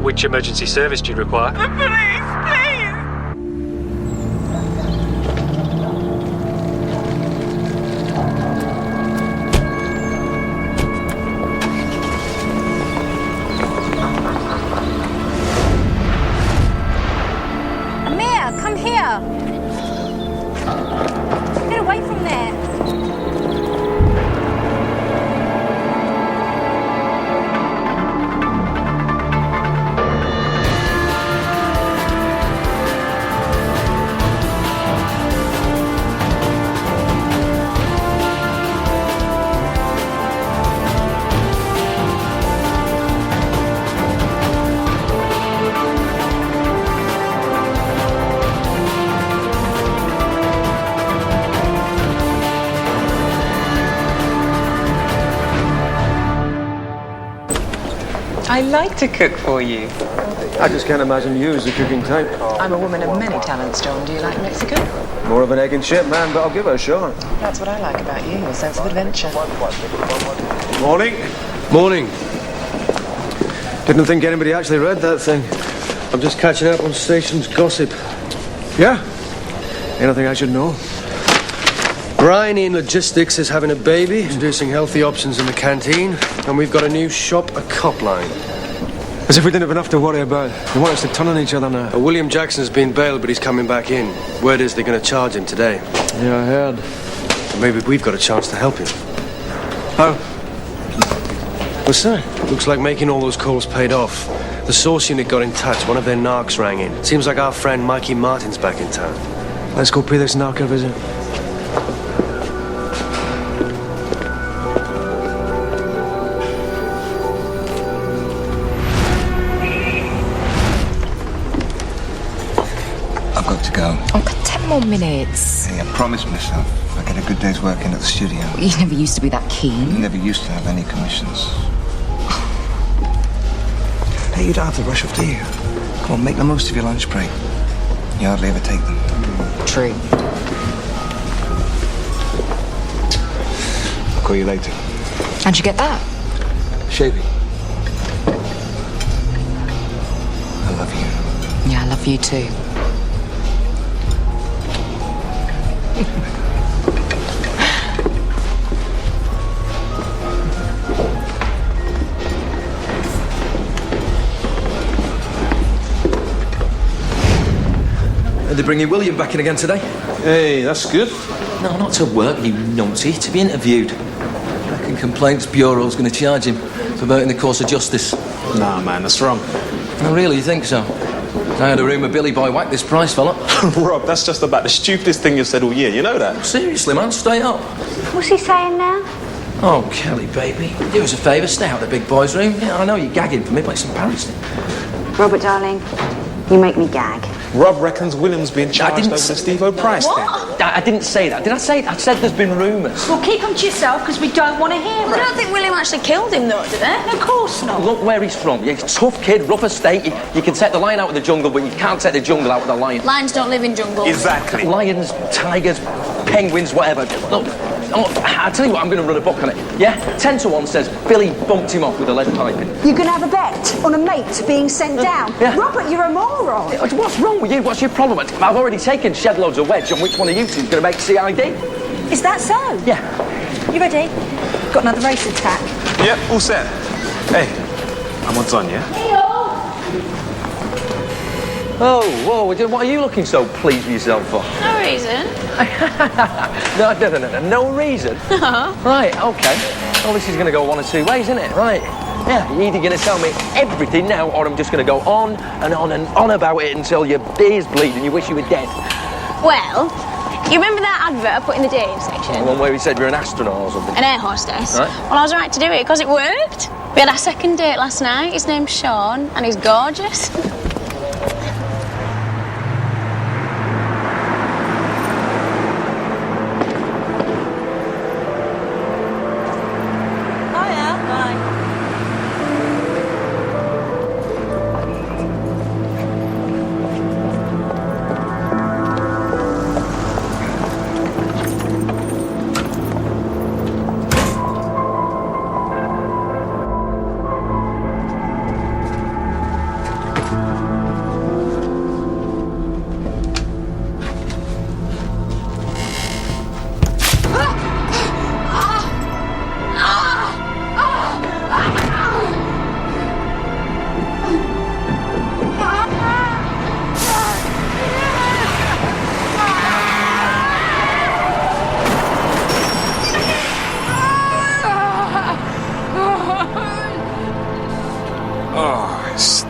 Which emergency service do you require? The police, please! Amir, come here. Get away from there. I like to cook for you. I just can't imagine you as a cooking type. I'm a woman of many talents, John. Do you like Mexican? More of an egg and chip man, but I'll give it a shot. That's what I like about you, your sense of adventure. Morning. Morning. Didn't think anybody actually read that thing. I'm just catching up on station's gossip. Yeah? Anything I should know? Bryony in Logistics is having a baby, introducing healthy options in the canteen, and we've got a new shop, a cop line. As if we didn't have enough to worry about. They want us to turn on each other now. William Jackson's been bailed, but he's coming back in. Word is they're going to charge him today. Yeah, I heard. And maybe we've got a chance to help him. How? What's that? Looks like making all those calls paid off. The source unit got in touch. One of their narcs rang in. Seems like our friend Mikey Martin's back in town. Let's go pay this narc a visit. I've got to go. Oh, 10 more minutes. Hey, I promised myself I'd get a good day's work in at the studio. You never used to be that keen. Never used to have any commissions. Hey, you don't have to rush off, do you? Come on, make the most of your lunch break. You hardly ever take them. True. I'll call you later. How'd you get that? Shavy. I love you. Yeah, I love you too. Are they bringing William back in again today? Hey, that's good. No, not to work, you numpty. To be interviewed. I reckon Complaints Bureau's going to charge him for voting the course of justice. Nah, man, that's wrong. Oh, really? You think so? I had a rumour Billy Boy whacked this price, fella. Rob, that's just about the stupidest thing you've said all year. You know that? Seriously, man, stay up. What's he saying now? Oh, Kelly, baby. Do us a favour, stay out of the big boy's room. Yeah, I know you're gagging for me, but it's embarrassing. Robert, darling, you make me gag. Rob reckons William's being charged over the Steve-O Price thing. I didn't say that. Did I say that? I said there's been rumours. Well, keep them to yourself, because we don't want to hear it. I don't think William actually killed him, though, did they? Of course not. Look where he's from. You're a tough kid, rough estate. You can take the lion out of the jungle, but you can't take the jungle out of the lion. Lions don't live in jungles. Exactly. Lions, tigers, penguins, whatever. Look, I'll tell you what, I'm going to run a book on it. Yeah? 10 to 1 says Billy bumped him off with a lead piping. You're going to have a bet on a mate being sent down? Yeah. Robert, you're a moron. What's wrong with you? What's your problem? I've already taken shed loads of wedge on which one of you two is going to make CID. Is that so? Yeah. You ready? Got another race attack. Yep, all set. Hey, I'm odds on, yeah? Oh, whoa, what are you looking so pleased with yourself for? No reason. No reason? Right, okay. Well, this is going to go one of two ways, isn't it? Right. Yeah, you're either going to tell me everything now, or I'm just going to go on and on and on about it until your ears bleed and you wish you were dead. Well, you remember that advert I put in the dating section? The one where he said you're an astronaut or something. An air hostess. Right. Well, I was right to do it because it worked. We had our second date last night. His name's Sean, and he's gorgeous.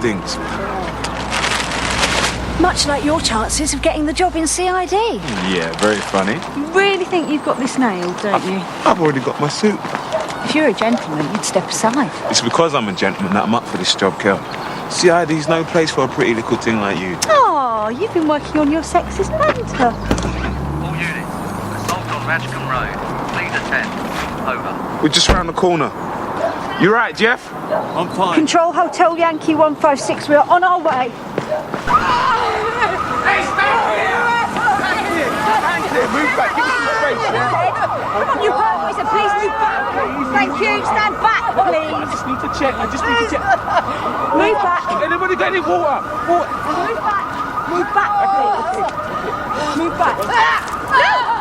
things. Much like your chances of getting the job in CID. Yeah, very funny. You really think you've got this nailed, don't you? I've already got my suit. If you're a gentleman, you'd step aside. It's because I'm a gentleman that I'm up for this job, Kel. CID's no place for a pretty little thing like you. Oh, you've been working on your sexist banter. All units, assault on Ratchcombe Road. Please attend. Over. We're just round the corner. You right, Jeff? I'm fine. Control Hotel Yankee 156, we're on our way. Move back, give us some space, yeah? Come on, you hurt boys, please move back. Thank you, stand back, please. I just need to check. Move back. Anybody got any water? Move back. Move back, please. Move back.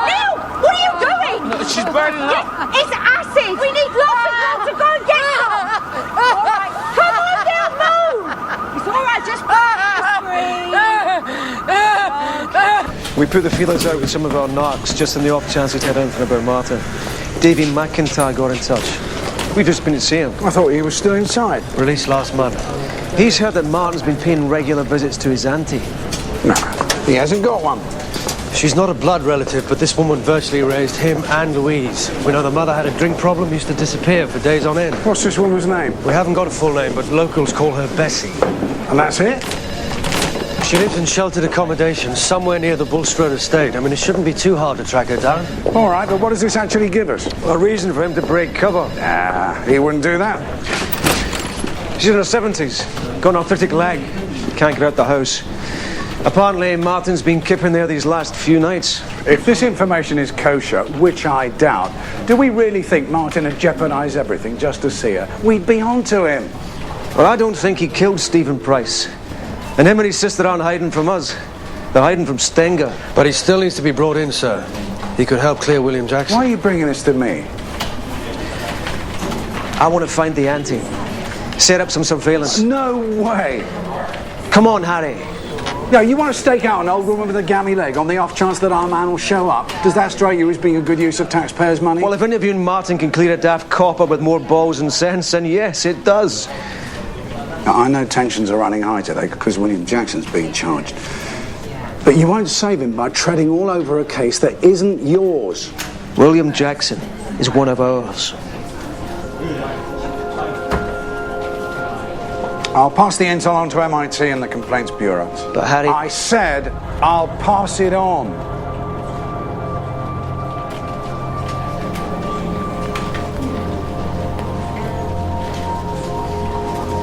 Neil! What are you doing? No, she's burning up. It's acid. We need lots of blood to go and get her. All right. Come on, Neil, move. It's all right, just breathe. We put the feelers out with some of our narcs just in the off chance we'd heard anything about Martin. Davy McIntyre got in touch. We've just been to see him. I thought he was still inside. Released last month. He's heard that Martin's been paying regular visits to his auntie. No, he hasn't got one. She's not a blood relative, but this woman virtually raised him and Louise. We know the mother had a drink problem, used to disappear for days on end. What's this woman's name? We haven't got a full name, but locals call her Bessie. And that's it? She lives in sheltered accommodation somewhere near the Bulstrode estate. I mean, it shouldn't be too hard to track her down. All right, but what does this actually give us? A reason for him to break cover. Nah, he wouldn't do that. She's in her 70s, got an arthritic leg, can't get out the house. Apparently, Martin's been kipping there these last few nights. If this information is kosher, which I doubt, do we really think Martin would jeopardise everything just to see her? We'd be on to him. Well, I don't think he killed Stephen Price. And him and his sister aren't hiding from us. They're hiding from Stenger. But he still needs to be brought in, sir. He could help clear William Jackson. Why are you bringing this to me? I want to find the auntie. Set up some surveillance. No way. Come on, Harry. Yeah, you want to stake out an old woman with a gammy leg on the off chance that our man will show up? Does that strike you as being a good use of taxpayers' money? Well, if interviewing Martin can clear a daft copper with more balls and sense, then yes, it does. Now, I know tensions are running high today because William Jackson's being charged. But you won't save him by treading all over a case that isn't yours. William Jackson is one of ours. I'll pass the intel on to MIT and the Complaints Bureau. But Harry... I said I'll pass it on.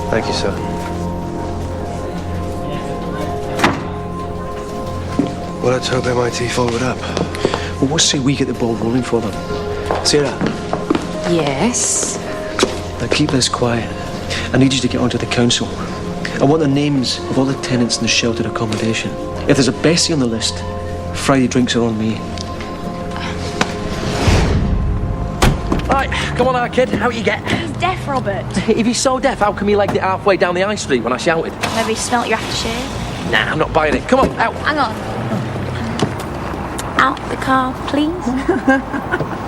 Thank you, sir. Well, let's hope MIT followed up. Well, we'll see we get the ball rolling for them. Sarah, Yes? now keep this quiet. I need you to get onto the council. I want the names of all the tenants in the sheltered accommodation. If there's a Bessie on the list, Friday drinks are on me. Right, come on now, kid. How you get? He's deaf, Robert. If he's so deaf, how come he legged it halfway down the high street when I shouted? Maybe he smelt your aftershave. Nah, I'm not buying it. Come on, out. Hang on. Out the car, please.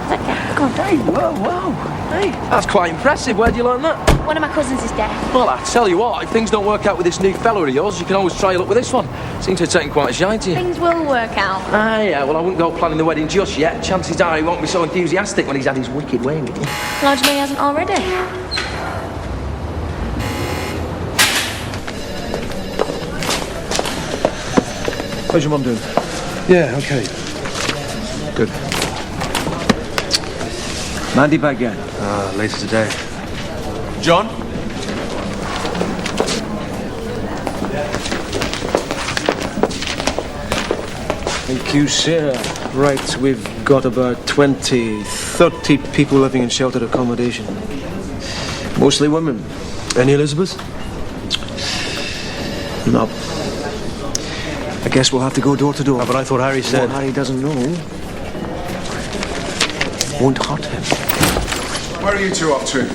Okay, come on. Hey, whoa. Hey, that's quite impressive. Where'd you learn that? One of my cousins is deaf. Well, I tell you what, if things don't work out with this new fella of yours, you can always try your luck with this one. Seems to have taken quite a shine to you. Things will work out. Ah, yeah, well, I wouldn't go planning the wedding just yet. Chances are he won't be so enthusiastic when he's had his wicked way with you. Largely he hasn't already. How's your mum doing? Yeah, okay. Good. Mandy back yet? Later today. John? Thank you, Sarah. Right, we've got about 20, 30 people living in sheltered accommodation. Mostly women. Any Elizabeth? No. I guess we'll have to go door to door. But I thought Harry said... What Harry doesn't know won't hurt him. Where are you two off to?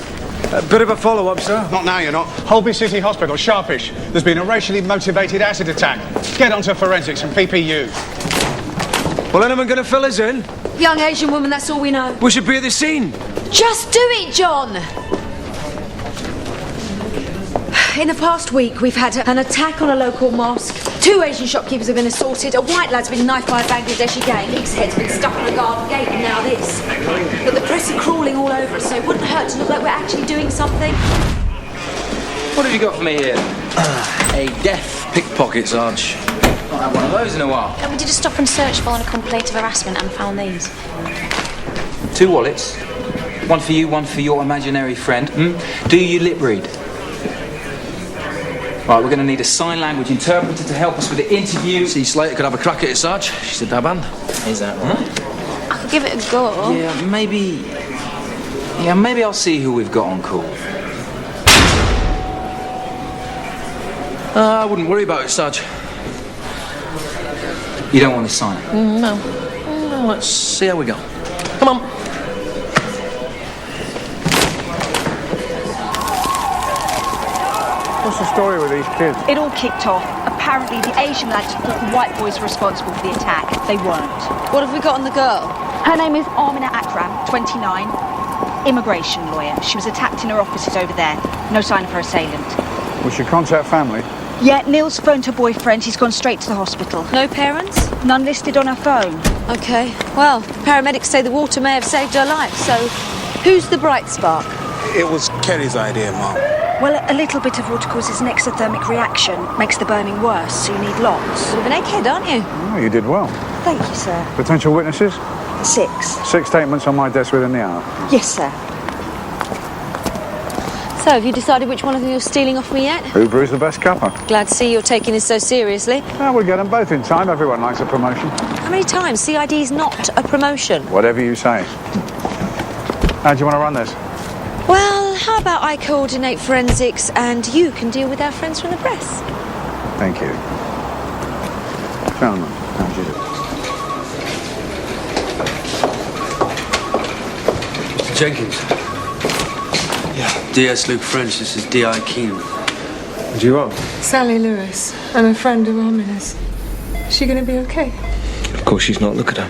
A bit of a follow-up, sir. Not now, you're not. Holby City Hospital, Sharpish. There's been a racially motivated acid attack. Get onto forensics and PPU. Well, anyone going to fill us in? Young Asian woman, that's all we know. We should be at the scene. Just do it, John! in the past week we've had an attack on a local mosque. 2 Asian shopkeepers have been assaulted. A white lad's been knifed by a Bangladeshi gang. His head's been stuck on a garden gate, and now this. But the press are crawling all over us, so it wouldn't hurt to look like we're actually doing something. What have you got for me here? A deaf pickpocket, Sarge. Not had one of those in a while. We did a stop and search following a complaint of harassment and found these. 2 wallets. One for you, one for your imaginary friend. Do you lip read? Right, we're going to need a sign language interpreter to help us with the interview. See, Slater could have a crack at it, Sarge. She's a dab hand. Is that right? I could give it a go. Yeah, maybe I'll see who we've got on call. I wouldn't worry about it, Sarge. You don't want to sign it? No. Well, let's see how we go. Come on. What's the story with these kids? It all kicked off. Apparently, the Asian lads thought the white boys were responsible for the attack. They weren't. What have we got on the girl? Her name is Amina Akram, 29. Immigration lawyer. She was attacked in her offices over there. No sign of her assailant. We should contact family. Yeah, Neil's phoned her boyfriend. He's gone straight to the hospital. No parents? None listed on her phone. OK. Well, paramedics say the water may have saved her life, so who's the bright spark? It was Kerry's idea, Mum. Well, a little bit of water causes an exothermic reaction. Makes the burning worse, so you need lots. Sort of an egghead, aren't you? Oh, you did well. Thank you, sir. Potential witnesses? 6. 6 statements on my desk within the hour. Yes, sir. So, have you decided which one of them you're stealing off me yet? Uber is the best cuppa. Glad to see you're taking this so seriously. Well, we'll get them both in time. Everyone likes a promotion. How many times? CID's not a promotion. Whatever you say. How do you want to run this? Well, how about I coordinate forensics and you can deal with our friends from the press? Thank you. Gentlemen, how do you do? Mr. Jenkins. Yeah. DS Luke French, this is D.I. Keenan. What do you want? Sally Lewis. I'm a friend of Amina's. Is she going to be okay? Of course she's not. Look at her.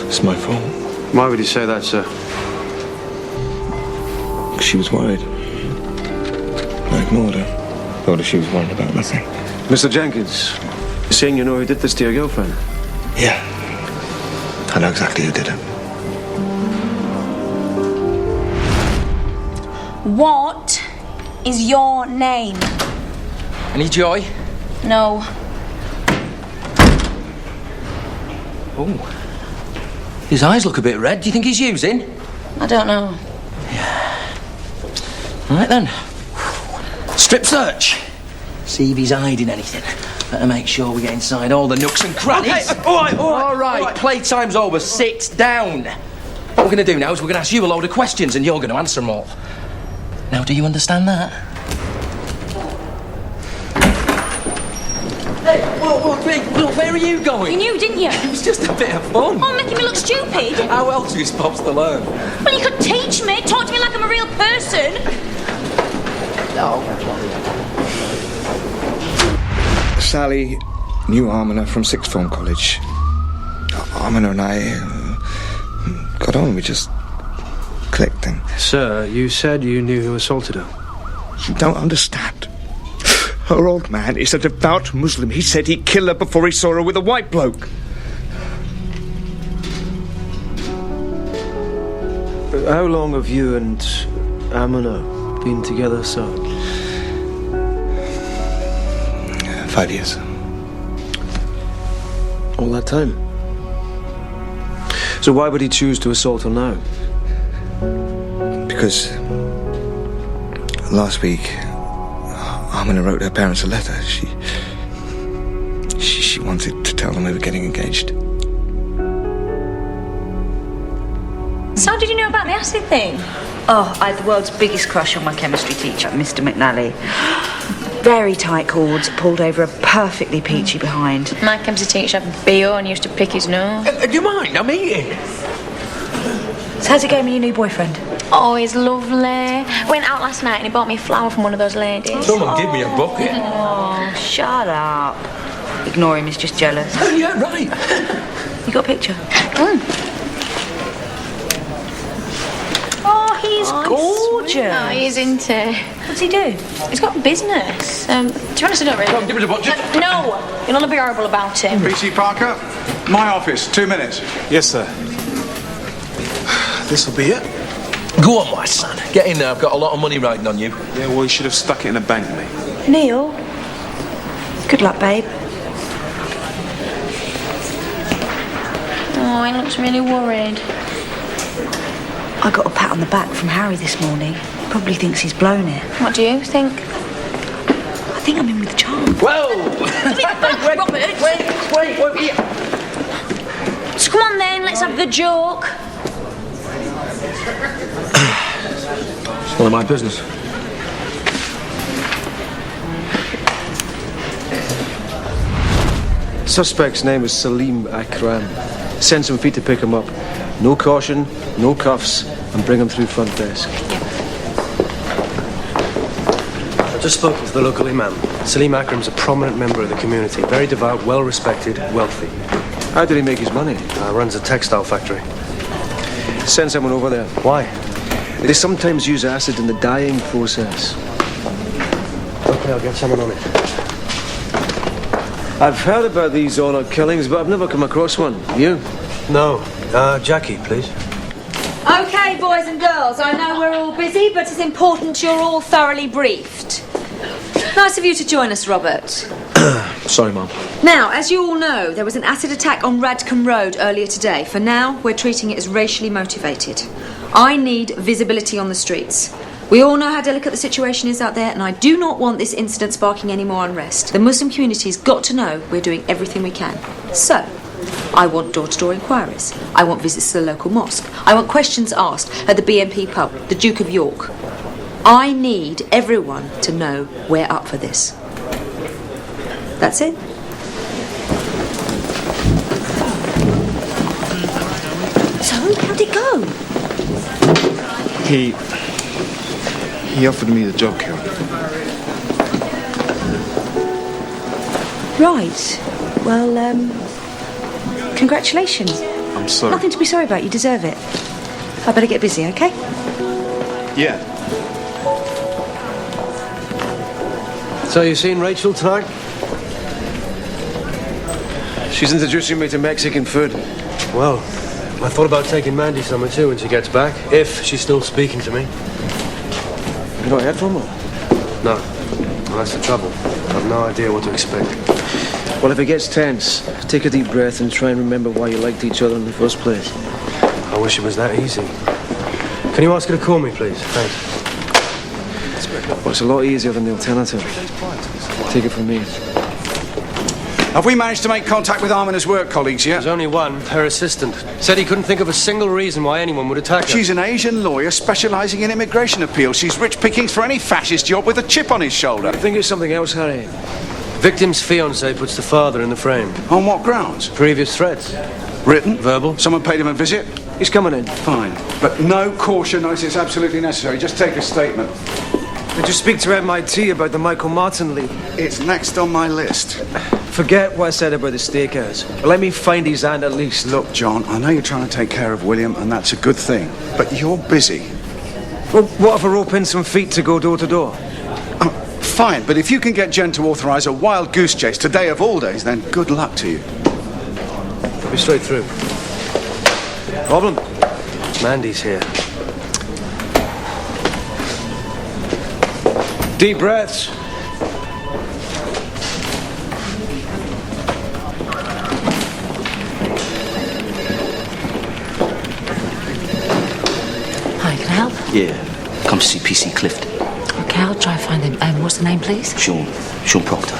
It's my fault. Why would you say that, sir? She was worried. I ignored her. Thought she was worried about nothing. Mr. Jenkins, you're saying you know who did this to your girlfriend? Yeah. I know exactly who did it. What is your name? Any joy? No. Oh. His eyes look a bit red. Do you think he's using? I don't know. Right then. Strip search. See if he's hiding anything. Better make sure we get inside all the nooks and crannies. Okay, all right. Playtime's over. Sit down. What we're going to do now is we're going to ask you a load of questions and you're going to answer them all. Now, do you understand that? Hey, look, where are you going? You knew, didn't you? It was just a bit of fun. Oh, making me look stupid. How else are you supposed to learn? Well, you could teach me. Talk to me like I'm a real person. No. Sally knew Amina from sixth form college. Amina and I got on. We just clicked. And Sir, you said you knew who assaulted her. you don't understand. Her old man is a devout Muslim. He said he'd kill her before he saw her with a white bloke. How long have you and Amina been together, sir? 5 years. All that time? So why would he choose to assault her now? Because last week, Amina wrote her parents a letter. She wanted to tell them they were getting engaged. So how did you know about the acid thing? Oh, I had the world's biggest crush on my chemistry teacher, Mr. McNally. Very tight cords, pulled over a perfectly peachy behind. My chemistry teacher had BO and used to pick his nose. Do you mind? I'm eating. So how's it going with your new boyfriend? Oh, he's lovely. Went out last night and he bought me a flower from one of those ladies. Someone give me a bucket. Oh, shut up. Ignore him, he's just jealous. Oh, yeah, right. You got a picture? Oh, he's gorgeous. Roger. Oh, he is, isn't he? What's he do? He's got business. To be honest, I don't really... Give us a bunch. No, you'll not be horrible about him. PC Parker, my office, 2 minutes. Yes, sir. This'll be it. Go on, my son. Get in there. I've got a lot of money riding on you. Yeah, well, you should have stuck it in a bank, mate. Neil. Good luck, babe. Oh, he looks really worried. I got a pat on the back from Harry this morning. He probably thinks he's blown it. What do you think? I think I'm in with the charm. Whoa! Wait, here. So come on then, let's have the joke. It's none of my business. Suspect's name was Salim Akram. Send some feet to pick him up. No caution, no cuffs, and bring him through front desk. I just spoken to the local imam. Salim Akram's a prominent member of the community. Very devout, well-respected, wealthy. How did he make his money? Runs a textile factory. Send someone over there. Why? They sometimes use acid in the dyeing process. Okay, I'll get someone on it. I've heard about these honor killings, but I've never come across one. You? No. Jackie, please. Okay, boys and girls, I know we're all busy, but it's important you're all thoroughly briefed. Nice of you to join us, Robert. Sorry, Mum. Now, as you all know, there was an acid attack on Radcombe Road earlier today. For now, we're treating it as racially motivated. I need visibility on the streets. We all know how delicate the situation is out there, and I do not want this incident sparking any more unrest. The Muslim community's got to know we're doing everything we can. So, I want door-to-door inquiries. I want visits to the local mosque. I want questions asked at the BNP pub, the Duke of York. I need everyone to know we're up for this. That's it. So, how'd it go? He offered me the job, Carol. Right. Well, congratulations. I'm sorry. Nothing to be sorry about. You deserve it. I better get busy, okay? Yeah. So you seen Rachel tonight? She's introducing me to Mexican food. Well, I thought about taking Mandy somewhere too when she gets back, if she's still speaking to me. You not heard from her? No. Well, that's the trouble. I've no idea what to expect. Well, if it gets tense, take a deep breath and try and remember why you liked each other in the first place. I wish it was that easy. Can you ask her to call me, please? Thanks. Well, it's a lot easier than the alternative. Take it from me. Have we managed to make contact with Armina's work colleagues yet? There's only one, her assistant. Said he couldn't think of a single reason why anyone would attack her. She's an Asian lawyer specialising in immigration appeals. She's rich pickings for any fascist job with a chip on his shoulder. I think it's something else, Harry. Victim's fiancé puts the father in the frame. On what grounds? Previous threats. Written? Verbal. Someone paid him a visit? He's coming in. Fine. But no caution unless it's absolutely necessary. Just take a statement. Did you speak to MIT about the Michael Martin leak? It's next on my list. Forget what I said about the steakhouse. Let me find his aunt at least. Look, John, I know you're trying to take care of William, and that's a good thing. But you're busy. Well, what if I rope in some feet to go door to door? Fine, but if you can get Jen to authorise a wild goose chase today of all days, then good luck to you. I'll be straight through. Problem? Mandy's here. Deep breaths. Hi, can I help? Yeah. Come to see PC Clift. Okay, I'll try and find him. What's the name, please? Sean Proctor.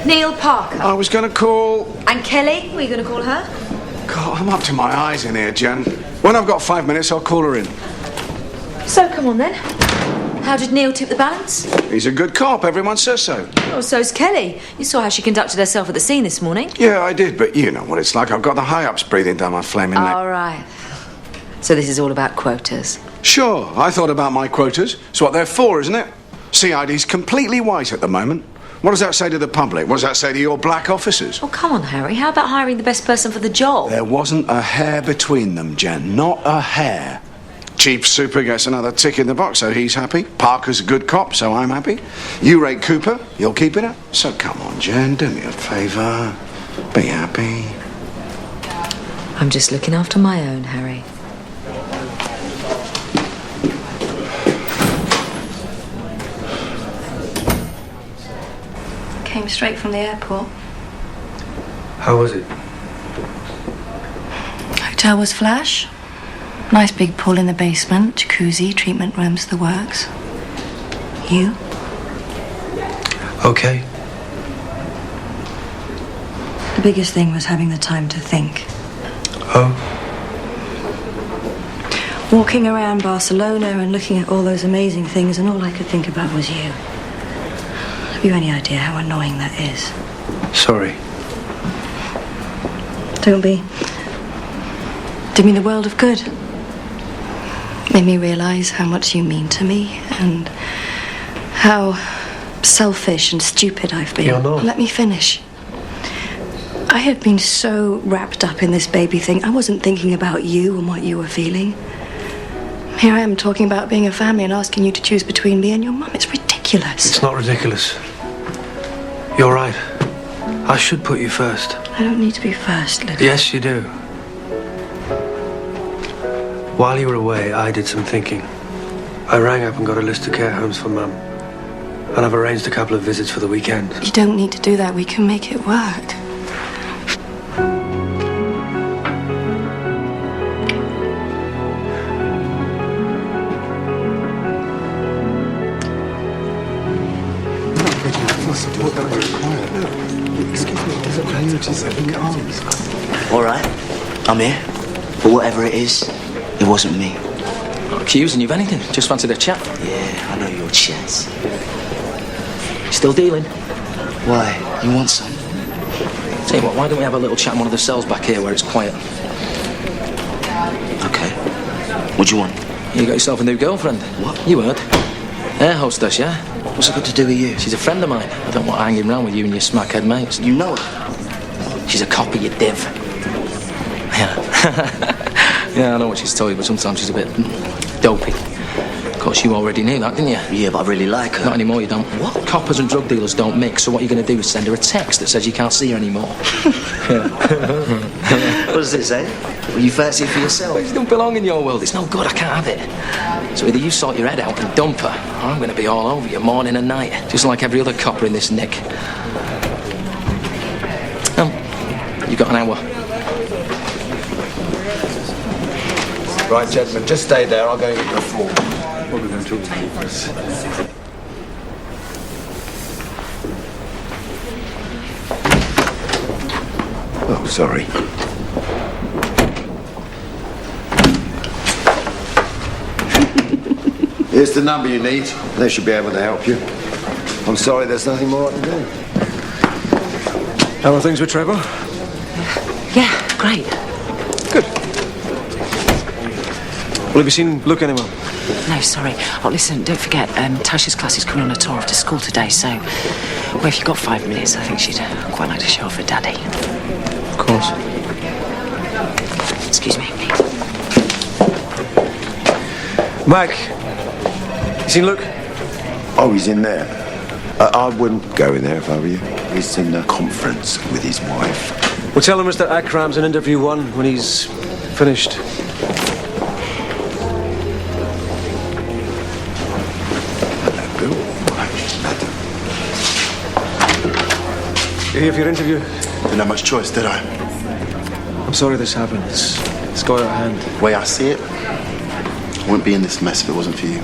Neil Parker. I was going to call... And Kelly? Were you going to call her? God, I'm up to my eyes in here, Jen. When I've got 5 minutes, I'll call her in. So, come on then. How did Neil tip the balance? He's a good cop, everyone says so. Oh, so's Kelly. You saw how she conducted herself at the scene this morning. Yeah, I did, but you know what it's like. I've got the high-ups breathing down my flaming neck. All right. So this is all about quotas. Sure, I thought about my quotas. It's what they're for, isn't it? CID's completely white at the moment. What does that say to the public? What does that say to your black officers? Oh, come on, Harry. How about hiring the best person for the job? There wasn't a hair between them, Jen. Not a hair. Chief Super gets another tick in the box, so he's happy. Parker's a good cop, so I'm happy. You rate Cooper, you'll keep it up. So come on, Jen, do me a favour. Be happy. I'm just looking after my own, Harry. Came straight from the airport. How was it? Hotel was flash. Nice big pool in the basement, jacuzzi, treatment rooms, the works. You? Okay. The biggest thing was having the time to think. Oh? Walking around Barcelona and looking at all those amazing things, and all I could think about was you. Have you any idea how annoying that is? Sorry. Don't be. Did me the world of good. Made me realise how much you mean to me and how selfish and stupid I've been. You're not. Let me finish. I had been so wrapped up in this baby thing, I wasn't thinking about you and what you were feeling. Here I am talking about being a family and asking you to choose between me and your mum. It's ridiculous. It's not ridiculous. You're right. I should put you first. I don't need to be first, Lydia. Yes, you do. While you were away, I did some thinking. I rang up and got a list of care homes for Mum. And I've arranged a couple of visits for the weekend. You don't need to do that. We can make it work. All right, I'm here. But whatever it is, it wasn't me. Not accusing you of anything. Just fancied a chat. Yeah, I know your chance. Still dealing? Why? You want some? Tell you what, why don't we have a little chat in one of the cells back here where it's quiet? Okay. What do you want? You got yourself a new girlfriend. What? You heard. Air hostess, yeah? What's it got to do with you? She's a friend of mine. I don't want hanging around with you and your smackhead mates. You know her? She's a copy, you div. Yeah. Yeah, I know what she's told you, but sometimes she's a bit dopey. Of course, you already knew that, didn't you? Yeah, but I really like her. Not anymore, you don't. What? Coppers and drug dealers don't mix, so what you're going to do is send her a text that says you can't see her anymore. What does it say? Well, you fancy it for yourself? She don't belong in your world. It's no good. I can't have it. So either you sort your head out and dump her, or I'm going to be all over you morning and night, just like every other copper in this nick. You've got an hour. Right, gentlemen, just stay there. I'll go and get the form. What are we going to talk to you first? Oh, sorry. Here's the number you need. They should be able to help you. I'm sorry, there's nothing more I can do. How are things with Trevor? Yeah, great. Good. Well, have you seen Luke anymore? No, sorry. Oh, listen, don't forget, Tasha's class is coming on a tour after school today, so... Well, if you've got 5 minutes, I think she'd quite like to show off her daddy. Of course. Excuse me. Mike, you seen Luke? Oh, he's in there. I wouldn't go in there if I were you. He's in a conference with his wife. Well, tell him Mr. Akram's in interview 1 when he's finished. You here for your interview? Didn't have much choice, did I? I'm sorry this happened. It's got out of hand. The way I see it, I wouldn't be in this mess if it wasn't for you.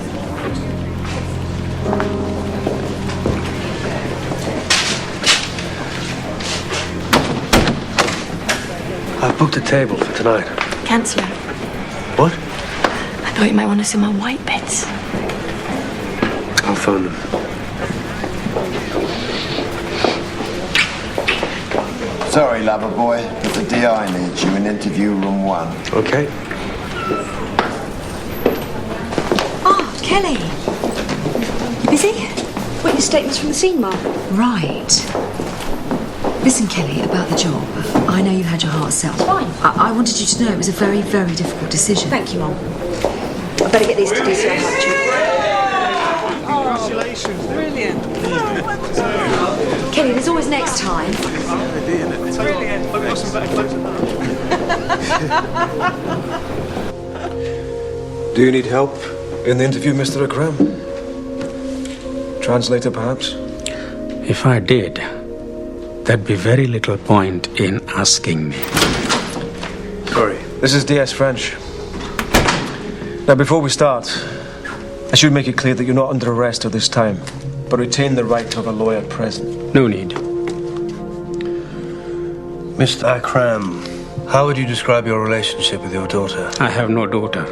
I've booked a table for tonight. Cancel it. What? I thought you might want to see my white bits. I'll phone them. Sorry, lover boy, but the DI needs you in interview room 1. Okay. Kelly. You busy? Witness statements from the scene, Mum. Right. Listen, Kelly, about the job. I know you had your heart set. Fine. I wanted you to know it was a very, very difficult decision. Thank you, Mum. I better get these to DCI Congratulations. Brilliant. Kelly, there's always next time. It's brilliant. I've got some better clothes than Do you need help in the interview, Mr. Akram? Translator, perhaps? If I did, there'd be very little point in asking me. Sorry. This is DS French. Now, before we start, I should make it clear that you're not under arrest at this time, but retain the right to have a lawyer present. No need. Mr. Akram, how would you describe your relationship with your daughter? I have no daughter.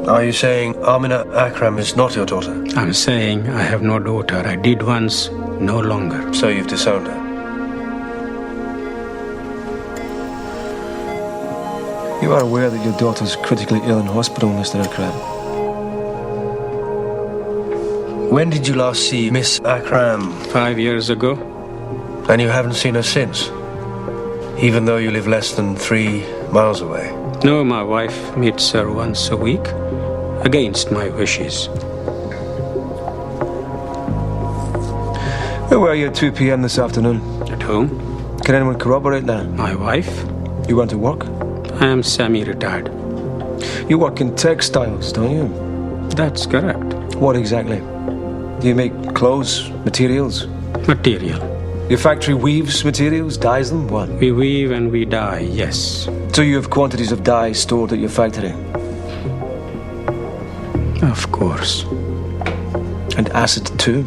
Are you saying Amina Akram is not your daughter? I'm saying I have no daughter. I did once, no longer. So you've disowned her? You are aware that your daughter's critically ill in hospital, Mr. Akram. When did you last see Miss Akram? 5 years ago. And you haven't seen her since? Even though you live less than 3 miles away? No, my wife meets her once a week, against my wishes. Where were you at 2 p.m. this afternoon? At home. Can anyone corroborate that? My wife. You went to work? I am semi-retired. You work in textiles, don't you? That's correct. What exactly? Do you make clothes, materials? Material. Your factory weaves materials, dyes them? What? We weave and we dye, yes. So you have quantities of dye stored at your factory? Of course. And acid too?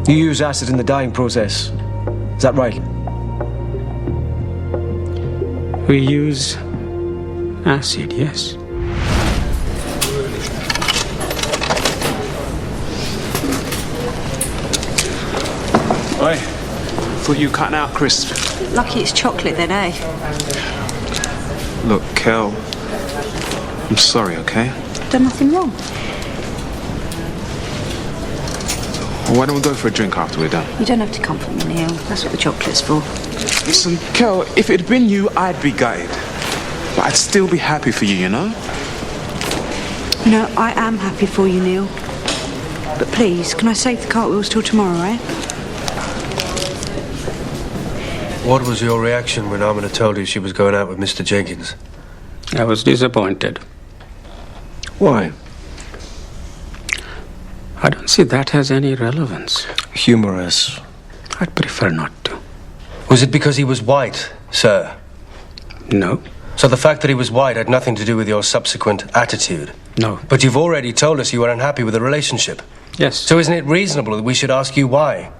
You use acid in the dyeing process. Is that right? We use acid, yes. Oi, thought you were cutting out crisp. Lucky it's chocolate then, eh? Look, Kel, I'm sorry, okay? Done nothing wrong. Well, why don't we go for a drink after we're done? You don't have to comfort me, Neil. That's what the chocolate's for. Listen, Kel, if it had been you, I'd be gutted. But I'd still be happy for you, you know? You know, I am happy for you, Neil. But please, can I save the cartwheels till tomorrow, eh? What was your reaction when Amina told you she was going out with Mr. Jenkins? I was disappointed. Why? I don't see that has any relevance. Humorous. I'd prefer not to. Was it because he was white, sir? No. So the fact that he was white had nothing to do with your subsequent attitude? No. But you've already told us you were unhappy with the relationship. Yes. So isn't it reasonable that we should ask you why?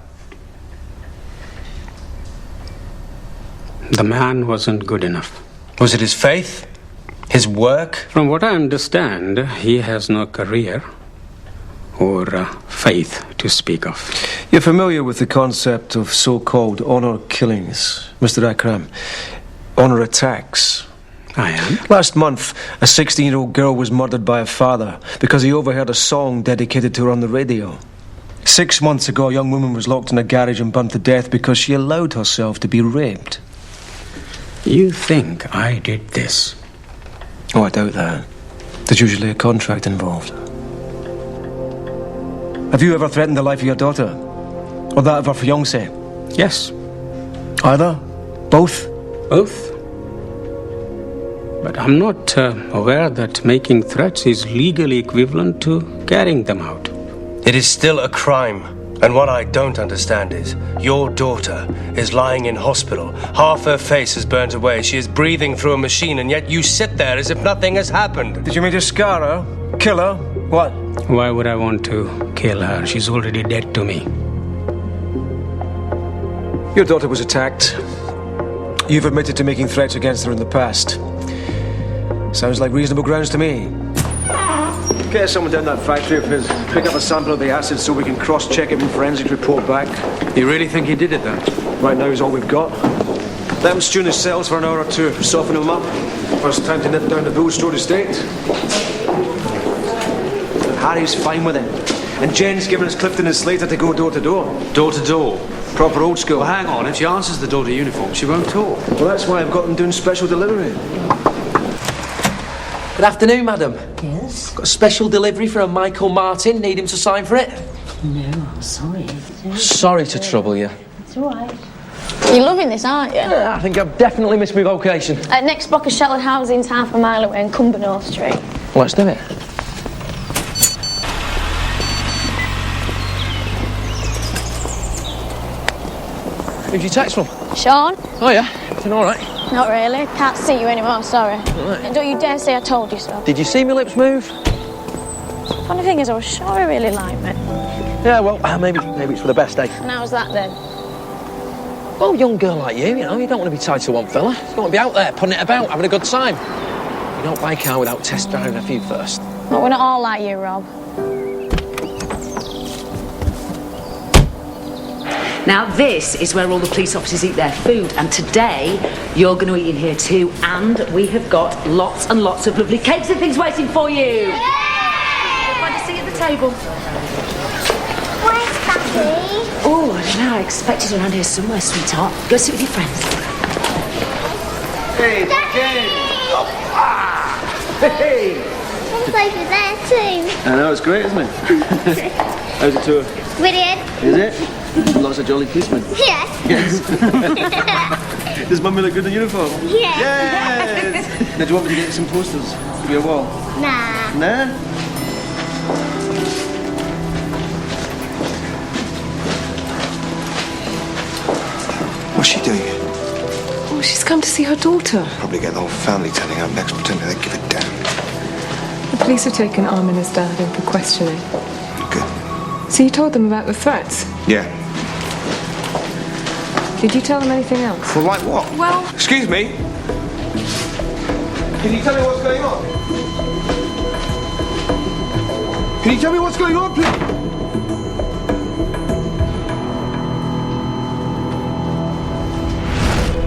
The man wasn't good enough. Was it his faith? His work? From what I understand, he has no career or faith to speak of. You're familiar with the concept of so-called honor killings, Mr. Akram. Honor attacks. I am. Last month, a 16-year-old girl was murdered by her father because he overheard a song dedicated to her on the radio. 6 months ago, a young woman was locked in a garage and burnt to death because she allowed herself to be raped. You think I did this? Oh, I doubt that. There's usually a contract involved. Have you ever threatened the life of your daughter? Or that of her fiancé? Yes. Either? Both? Both. But I'm not aware that making threats is legally equivalent to carrying them out. It is still a crime. And what I don't understand is, your daughter is lying in hospital. Half her face is burnt away. She is breathing through a machine, and yet you sit there as if nothing has happened. Did you mean to scar her? Kill her? What? Why would I want to kill her? She's already dead to me. Your daughter was attacked. You've admitted to making threats against her in the past. Sounds like reasonable grounds to me. Get someone down that factory of his, pick up a sample of the acid so we can cross-check it and forensics report back. You really think he did it then? Right now is all we've got. Let him stew in his cells for an hour or two, soften him up. First time to nip down to Bulstrode Estate. And Harry's fine with it. And Jen's given us Clifton and Slater to go door to door. Door to door? Proper old school. Well, hang on. If she answers the door to uniform, she won't talk. Well, that's why I've got them doing special delivery. Good afternoon, madam. Yes? Got a special delivery for a Michael Martin. Need him to sign for it? No, I'm sorry. Sorry to trouble you. It's all right. You're loving this, aren't you? I think I've definitely missed my vocation. Next block of sheltered housing's half a mile away on Cumbernauld Street. Well, let's do it. Who'd you text from? Sean? Oh, yeah? Everything all right? Not really. Can't see you anymore, sorry. Right. And don't you dare say I told you so. Did you see my lips move? Funny thing is, I was sure he really liked me. Yeah, well, maybe it's for the best, eh? And how's that then? Well, a young girl like you don't want to be tied to one fella. You want to be out there, putting it about, having a good time. You don't buy a car without test driving a few first. Well, we're not all like you, Rob. Now, this is where all the police officers eat their food, and today you're going to eat in here too, and we have got lots and lots of lovely cakes and things waiting for you. Find a seat at the table. Where's Daddy? Oh, I don't know. I expected around here somewhere, sweetheart. Go sit with your friends. Hey, Daddy! Hey! It's over there too. I know, it's great, isn't it? How's the tour? Brilliant. Is it? Lots of jolly policemen. Yes. Yes. Does Mummy look good in uniform? Yes. Yes. Now, do you want me to get some posters for your wall? Nah. Nah? What's she doing? Oh, she's come to see her daughter. Probably get the whole family turning up next, pretending they give a damn. The police have taken Arm and his dad in for questioning. Good. So you told them about the threats? Yeah. Did you tell them anything else? Well, like what? Well... Excuse me? Can you tell me what's going on? Can you tell me what's going on, please?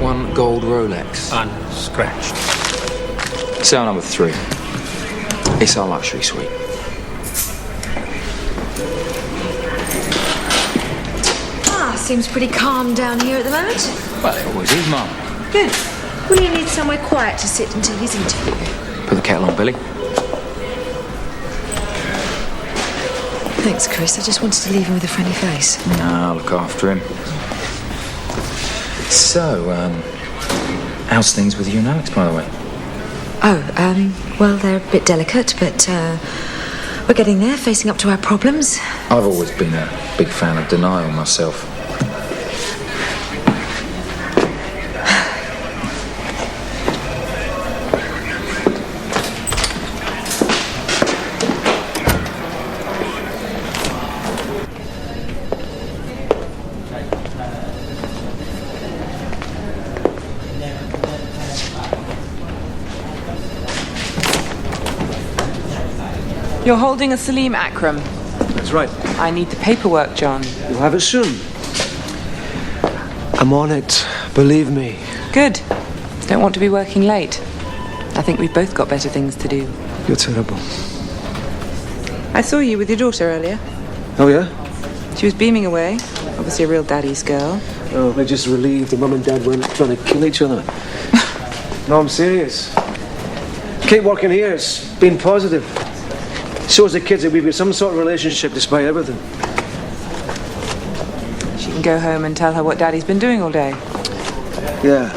One gold Rolex. Unscratched. Cell number 3. It's our luxury suite. Seems pretty calm down here at the moment. Well, it always is, Mum. Good. Will you need somewhere quiet to sit until his interview? Put the kettle on, Billy. Thanks, Chris. I just wanted to leave him with a friendly face. No, I'll look after him. So, how's things with you and Alex, by the way? Oh, well, they're a bit delicate, but we're getting there, facing up to our problems. I've always been a big fan of denial myself. You're holding a Salim Akram. That's right. I need the paperwork, John. You'll have it soon. I'm on it, believe me. Good. Don't want to be working late. I think we've both got better things to do. You're terrible. I saw you with your daughter earlier. Oh, yeah? She was beaming away. Obviously a real daddy's girl. Oh, they're just relieved the mum and dad weren't trying to kill each other. No, I'm serious. Keep working here. It's been positive. Shows the kids that we've got some sort of relationship despite everything. She can go home and tell her what Daddy's been doing all day. Yeah.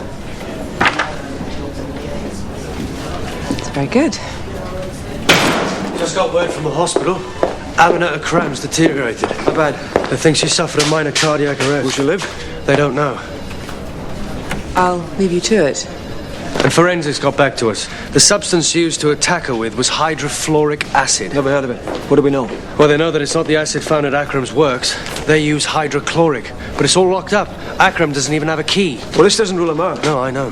It's very good. Just got word from the hospital. Aminata Cram's deteriorated. How bad? They think she suffered a minor cardiac arrest. Will she live? They don't know. I'll leave you to it. And forensics got back to us. The substance used to attack her with was hydrofluoric acid. Never heard of it. What do we know? Well, they know that it's not the acid found at Akram's works. They use hydrochloric, but it's all locked up. Akram doesn't even have a key. Well, this doesn't rule him out. No, I know.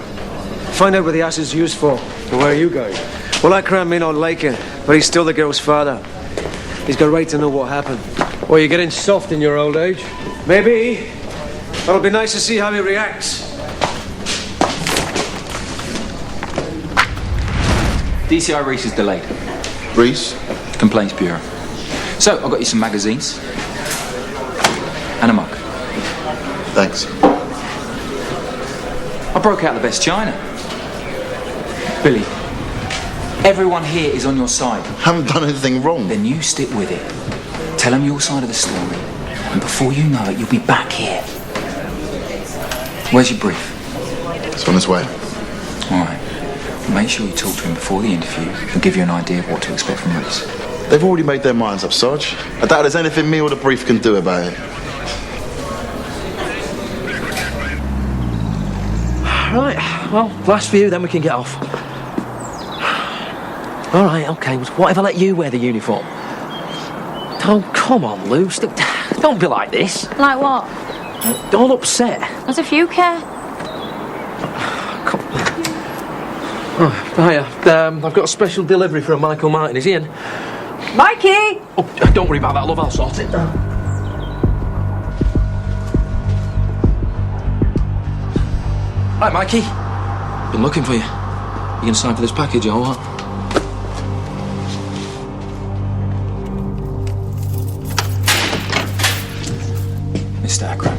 Find out what the acid's used for. And where are you going? Well, Akram may not like it, but he's still the girl's father. He's got a right to know what happened. Well, you're getting soft in your old age. Maybe. But it'll be nice to see how he reacts. DCI Reese is delayed. Reese? Complaints Bureau. So, I've got you some magazines. And a mug. Thanks. I broke out the best china. Billy, everyone here is on your side. Haven't done anything wrong. Then you stick with it. Tell them your side of the story. And before you know it, you'll be back here. Where's your brief? It's on its way. All right. Make sure you talk to him before the interview and give you an idea of what to expect from Reese. They've already made their minds up, Sarge. I doubt there's anything me or the brief can do about it. Right, well, last few, then we can get off. All right, OK, what if I let you wear the uniform? Oh, come on, Lou, don't be like this. Like what? All upset. As if you care. Oh, hiya. I've got a special delivery from Michael Martin. Is he in? Mikey! Oh, don't worry about that, love, I'll sort it. Right, Mikey. Been looking for you. You gonna sign for this package or what? Mr. Akram.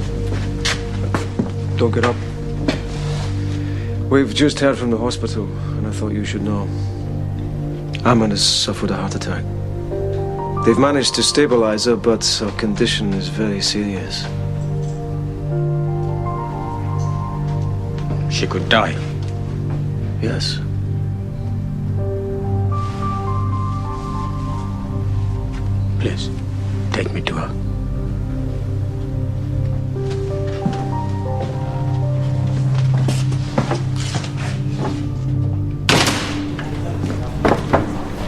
Don't get up. We've just heard from the hospital, and I thought you should know. Aman has suffered a heart attack. They've managed to stabilize her, but her condition is very serious. She could die. Yes. Please, take me to her.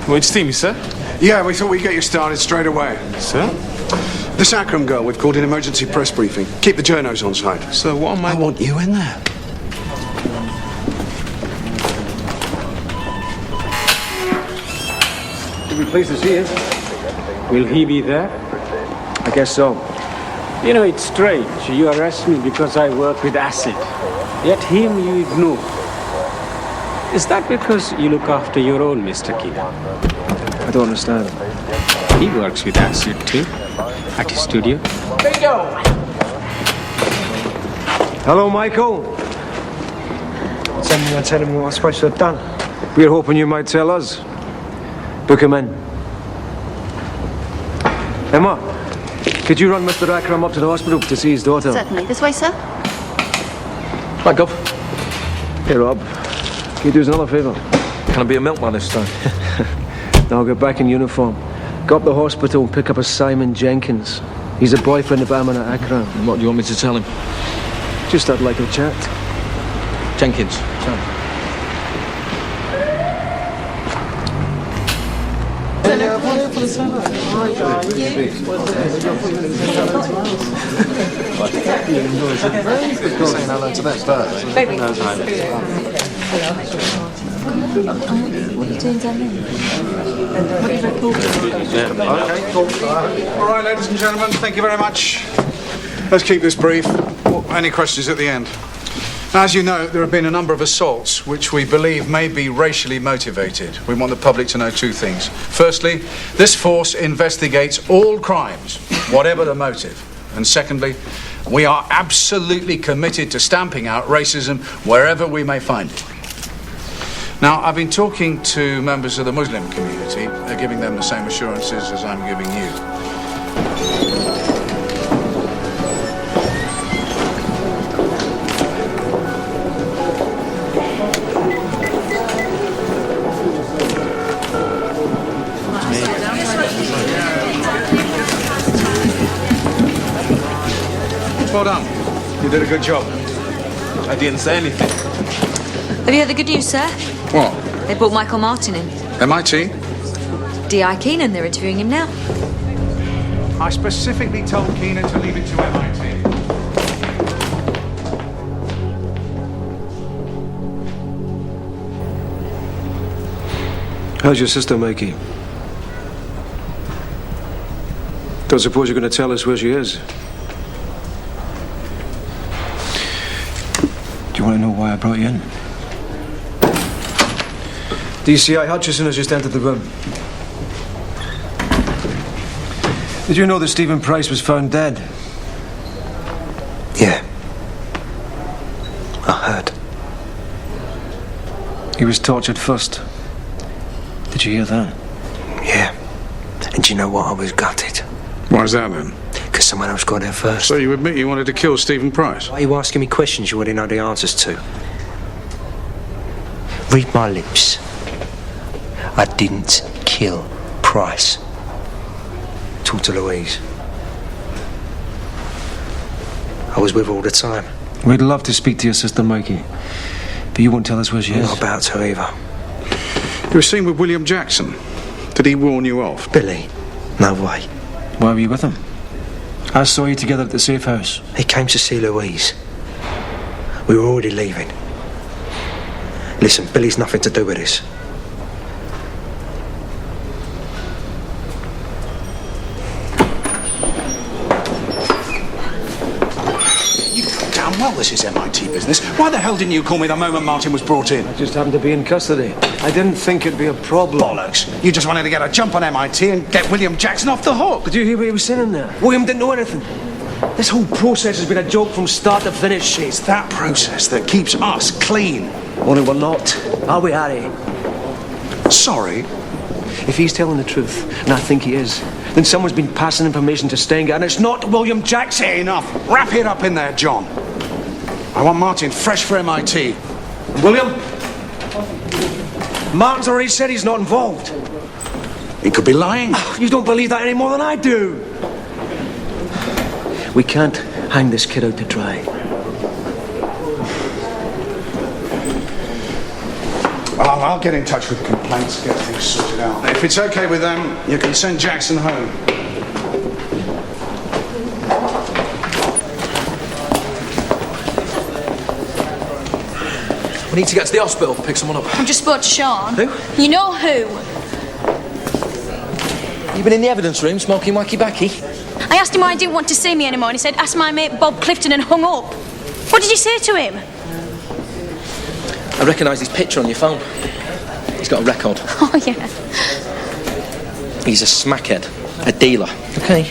Wait to see me, sir? Yeah, we thought we'd get you started straight away. Sir? This Akram girl, we've called an emergency press briefing. Keep the journos on side. So what am I want you in there. You'll be pleased to see you. Will he be there? I guess so. You know, it's strange. You arrest me because I work with acid. Yet him you ignore. Is that because you look after your own, Mr. Keenan? I don't understand. He works with acid too, at his studio. Hello, Michael. Tell him what I'm supposed to have done. We're hoping you might tell us. Book him in. Emma, could you run Mr. Akram up to the hospital to see his daughter? Certainly. This way, sir. Right, Gov. Hey, Rob. Can you do us another favour? Can I be a milkman this time? Now get back in uniform. Go up the hospital and pick up a Simon Jenkins. He's a boyfriend of Amina Akram. And what do you want me to tell him? Just I'd like a chat. Jenkins. Saying hello to them first. Baby. What are you doing down there? Okay, cool. All right, ladies and gentlemen, thank you very much. Let's keep this brief. Any questions at the end? As you know, there have been a number of assaults which we believe may be racially motivated. We want the public to know two things. Firstly, this force investigates all crimes, whatever the motive. And secondly, we are absolutely committed to stamping out racism wherever we may find it. Now, I've been talking to members of the Muslim community, giving them the same assurances as I'm giving you. Well done. You did a good job. I didn't say anything. Have you heard the good news, sir? What? They brought Michael Martin in. MIT? D.I. Keenan, they're interviewing him now. I specifically told Keenan to leave it to MIT. How's your sister, Mikey? Don't suppose you're going to tell us where she is? Do you want to know why I brought you in? DCI Hutchison has just entered the room. Did you know that Stephen Price was found dead? Yeah. I heard. He was tortured first. Did you hear that? Yeah. And do you know what? I was gutted. Why's that then? Because someone else got there first. So you admit you wanted to kill Stephen Price? Why are you asking me questions you already know the answers to? Read my lips. I didn't kill Price. Talk to Louise. I was with her all the time. We'd love to speak to your sister, Mikey. But you won't tell us where she is. Not about to either. You were seen with William Jackson. Did he warn you off? Billy? No way. Why were you with him? I saw you together at the safe house. He came to see Louise. We were already leaving. Listen, Billy's nothing to do with this. You know damn well this is MIT business. Why the hell didn't you call me the moment Martin was brought in? I just happened to be in custody. I didn't think it'd be a problem. Bollocks. You just wanted to get a jump on MIT and get William Jackson off the hook. Did you hear what he was saying in there? William didn't know anything. This whole process has been a joke from start to finish. It's that process that keeps us clean. Only we're not. Are we, Harry? Sorry? If he's telling the truth, and I think he is, then someone's been passing information to Stenger, and it's not William Jackson. Enough. Wrap it up in there, John. I want Martin fresh for MIT. William? Martin's already said he's not involved. He could be lying. Oh, you don't believe that any more than I do. We can't hang this kid out to dry. Well, I'll get in touch with complaints, get things sorted out. If it's okay with them, you can send Jackson home. We need to get to the hospital, pick someone up. I just spoke to Sean. Who? You know who? You been in the evidence room smoking wacky-backy? I asked him why he didn't want to see me anymore, and he said, ask my mate Bob Clifton, and hung up. What did you say to him? I recognise his picture on your phone. He's got a record. Oh, yeah. He's a smackhead, a dealer. Okay.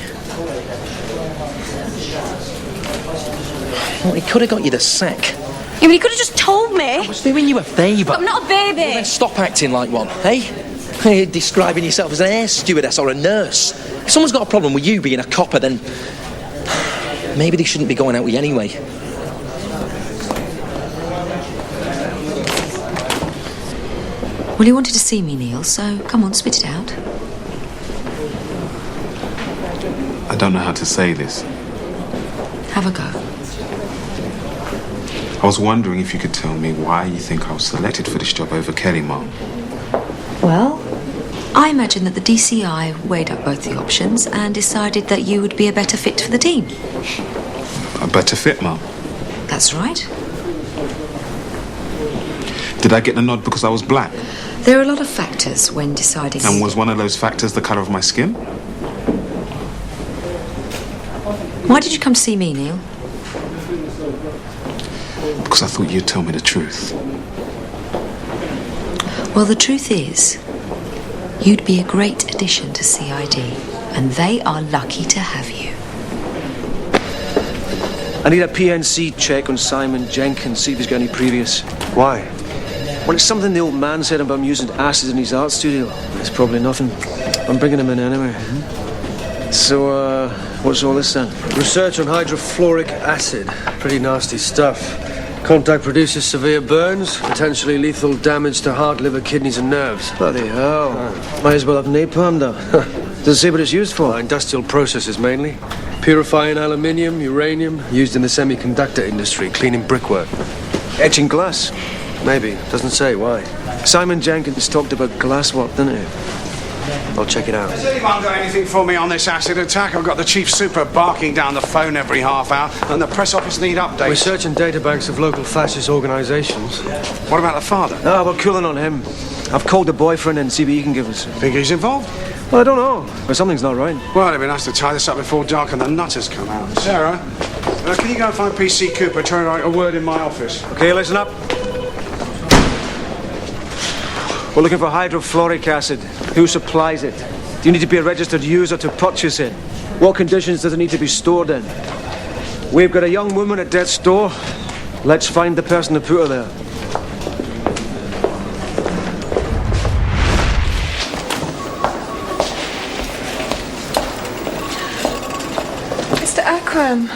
Well, he could have got you the sack. Yeah, but he could have just told me. I was doing you a favour. I'm not a baby. Well, then stop acting like one, eh? Hey, describing yourself as an air stewardess or a nurse. If someone's got a problem with you being a copper, then maybe they shouldn't be going out with you anyway. Well, you wanted to see me, Neil, so come on, spit it out. I don't know how to say this. Have a go. I was wondering if you could tell me why you think I was selected for this job over Kelly, Mum. Well, I imagine that the DCI weighed up both the options and decided that you would be a better fit for the team. A better fit, Mum? That's right. Did I get the nod because I was black? There are a lot of factors when deciding... And was one of those factors the colour of my skin? Why did you come to see me, Neil? Because I thought you'd tell me the truth. Well, the truth is, you'd be a great addition to CID, and they are lucky to have you. I need a PNC check on Simon Jenkins, see if he's got any previous. Why? Well, it's something the old man said about him using acid in his art studio. It's probably nothing. I'm bringing him in anyway. So, what's all this then? Research on hydrofluoric acid. Pretty nasty stuff. Contact produces severe burns, potentially lethal damage to heart, liver, kidneys and nerves. Bloody hell. Might as well have napalm, though. Does it say what it's used for? Industrial processes, mainly. Purifying aluminium, uranium, used in the semiconductor industry, cleaning brickwork. Etching glass? Maybe. Doesn't say why. Simon Jenkins talked about glass work, didn't he? I'll check it out. Has anyone got anything for me on this acid attack? I've got the chief super barking down the phone every half hour, and the press office need updates. We're searching databanks of local fascist organisations. What about the father? No, we're cooling on him. I've called the boyfriend and see what he can give us. Think he's involved? Well, I don't know, but something's not right. Well, it'd be nice to tie this up before dark and the nutters come out. Sarah, can you go and find PC Cooper, try to write a word in my office? Okay, listen up. We're looking for hydrofluoric acid. Who supplies it? Do you need to be a registered user to purchase it? What conditions does it need to be stored in? We've got a young woman at death's door. Let's find the person who put her there. Mr. Akram.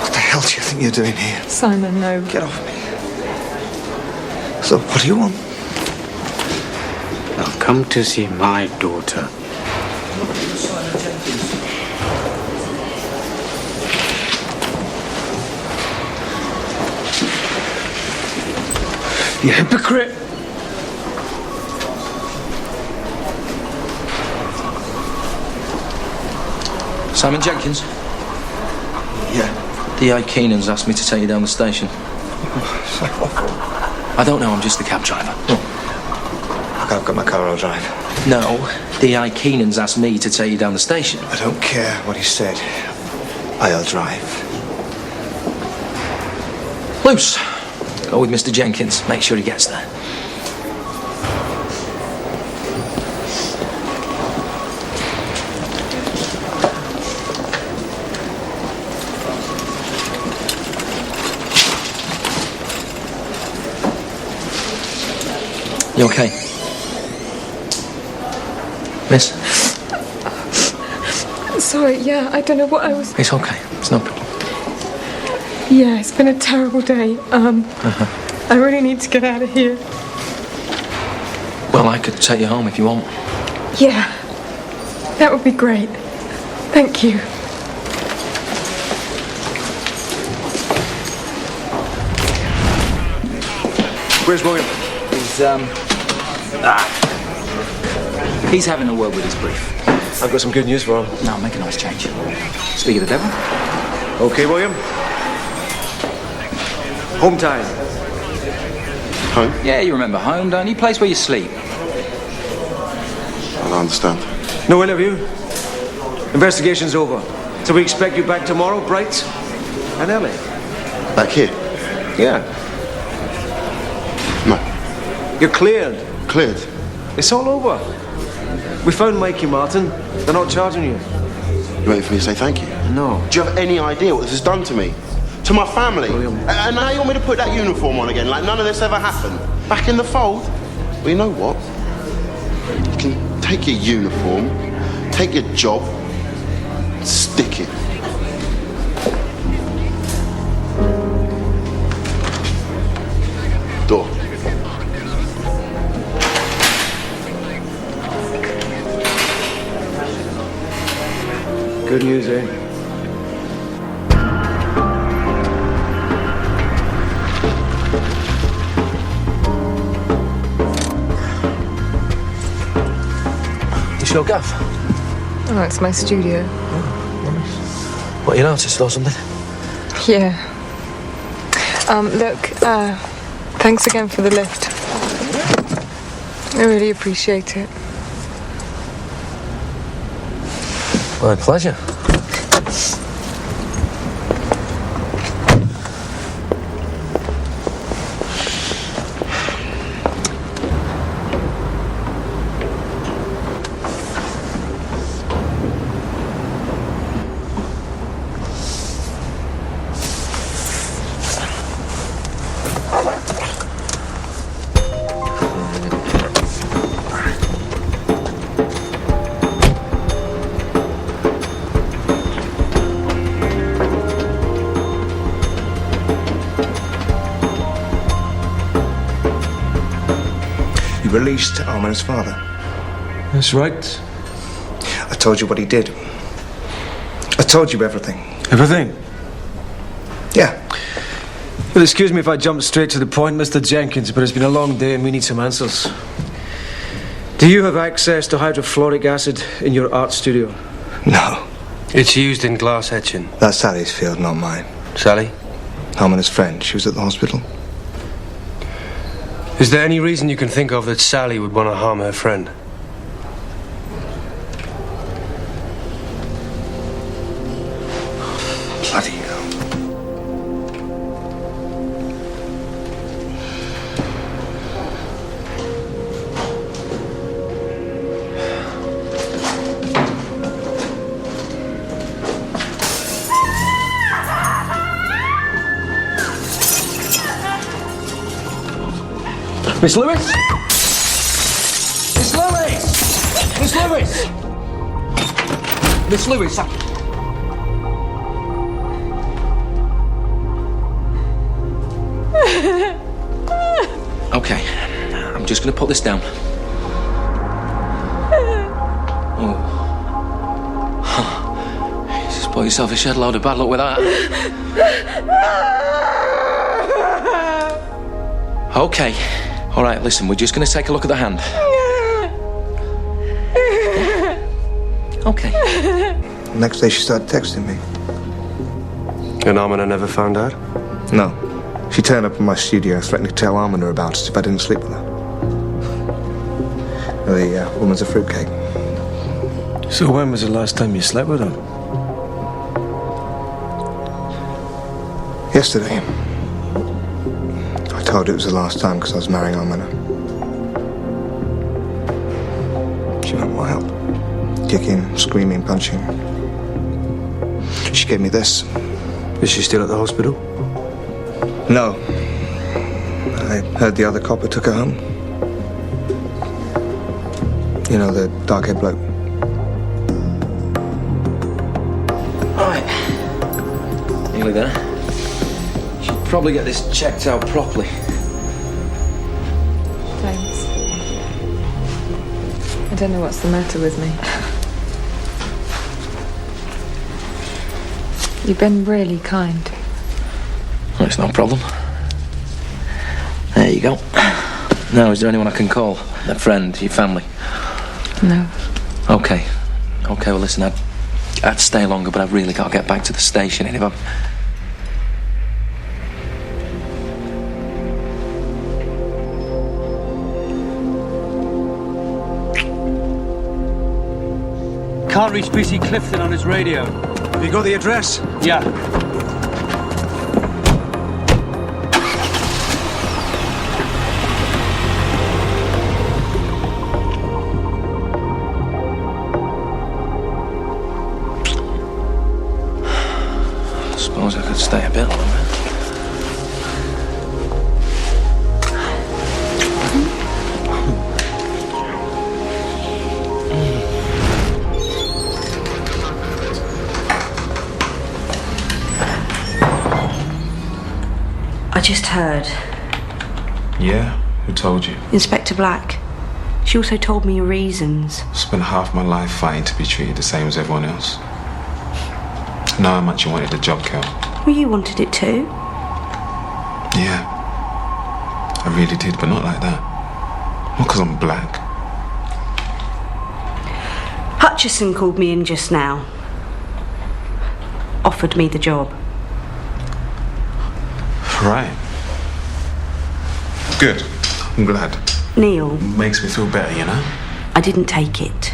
What the hell do you think you're doing here? Simon, no. Get off me. So, what do you want? I've come to see my daughter. You hypocrite! Simon Jenkins? Yeah. D.I. Keenan's asked me to take you down the station. I don't know, I'm just the cab driver. I've got my car, I'll drive. No, D.I. Keenan's asked me to take you down the station. I don't care what he said. I'll drive. Loose. Go with Mr. Jenkins. Make sure he gets there. You okay? Miss? Sorry, yeah, I don't know what I was... It's okay. It's no problem. Yeah, it's been a terrible day. I really need to get out of here. Well, I could take you home if you want. Yeah, that would be great. Thank you. Where's William? He's having a word with his brief. I've got some good news for him. No, make a nice change. Speak of the devil. Okay, William. Home time. Home? Yeah, you remember home, don't you? Place where you sleep. I don't understand. No interview. Investigation's over. So we expect you back tomorrow, bright and early. Back here? Yeah. No. You're cleared. Cleared? It's all over. We found Mikey Martin. They're not charging you. You waiting for me to say thank you? No. Do you have any idea what this has done to me? To my family? And now you want me to put that uniform on again, like none of this ever happened? Back in the fold? Well, you know what? You can take your uniform, take your job, stick it. Door. Good news, eh? It's your gaff. Oh, it's my studio. What, you noticed or something? Yeah. Look, thanks again for the lift. I really appreciate it. My pleasure. You released Armin's father. That's right. I told you what he did. I told you everything. Everything? Yeah. Well, excuse me if I jump straight to the point, Mr. Jenkins, but it's been a long day and we need some answers. Do you have access to hydrofluoric acid in your art studio? No. It's used in glass etching. That's Sally's field, not mine. Sally? Armin's friend. She was at the hospital. Is there any reason you can think of that Sally would want to harm her friend? Bloody hell. Miss Lewis! Miss Lewis! Miss Lewis! Miss Lewis! Okay, I'm just going to put this down. Oh. You just bought yourself a shed load of bad luck with that. Okay. All right, listen, we're just going to take a look at the hand. Okay. Next day she started texting me. And Amina never found out? No. She turned up in my studio, threatening to tell Amina about it if I didn't sleep with her. The woman's a fruitcake. So when was the last time you slept with her? Yesterday. I told her it was the last time because I was marrying Amina. She went wild. Kicking, screaming, punching. She gave me this. Is she still at the hospital? No. I heard the other copper took her home. You know, the dark-haired bloke. Right. Nearly there. Should probably get this checked out properly. Thanks. I don't know what's the matter with me. You've been really kind. Well, it's no problem. There you go. Now, is there anyone I can call? A friend, your family? No. Okay. Okay, well, listen, I'd stay longer, but I've really got to get back to the station. And if I'm... Can't reach BC Clifton on his radio. Have you got the address? Yeah. I suppose I could stay a bit longer. I just heard. Yeah? Who told you? Inspector Black. She also told me your reasons. Spent half my life fighting to be treated the same as everyone else. I know how much you wanted the job, Kel. Well, you wanted it too. Yeah. I really did, but not like that. Not because I'm black. Hutchison called me in just now. Offered me the job. Right. Good. I'm glad. Neil. Makes me feel better, you know? I didn't take it.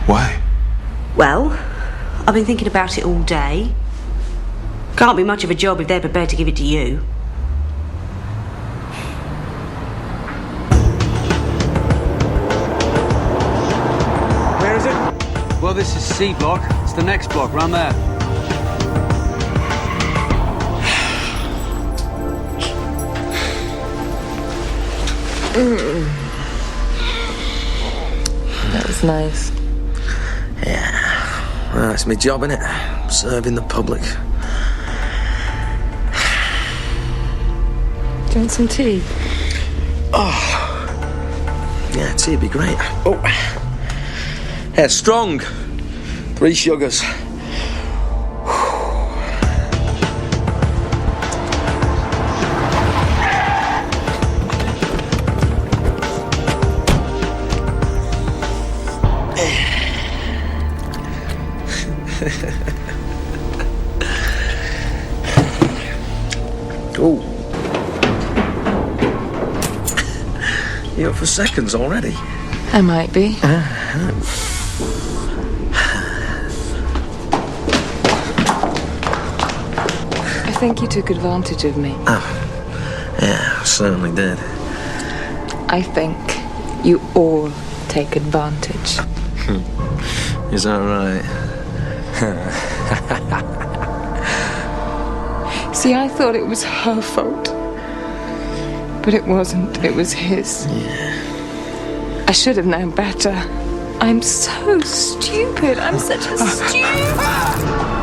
Why? Well, I've been thinking about it all day. Can't be much of a job if they're prepared to give it to you. Where is it? Well, this is C block. It's the next block, round there. That was nice. Yeah. Well, it's my job, innit? Serving the public. Do you want some tea? Oh. Yeah, tea'd be great. Oh. Yeah, strong. 3 sugars. Oh. You up for seconds already? I might be. I think you took advantage of me. Oh. Yeah, I certainly did. I think you all take advantage. Is that right? See, I thought it was her fault. But But it wasn't. It was his. Yeah. I should have known better. I'm so stupid. I'm such a stupid...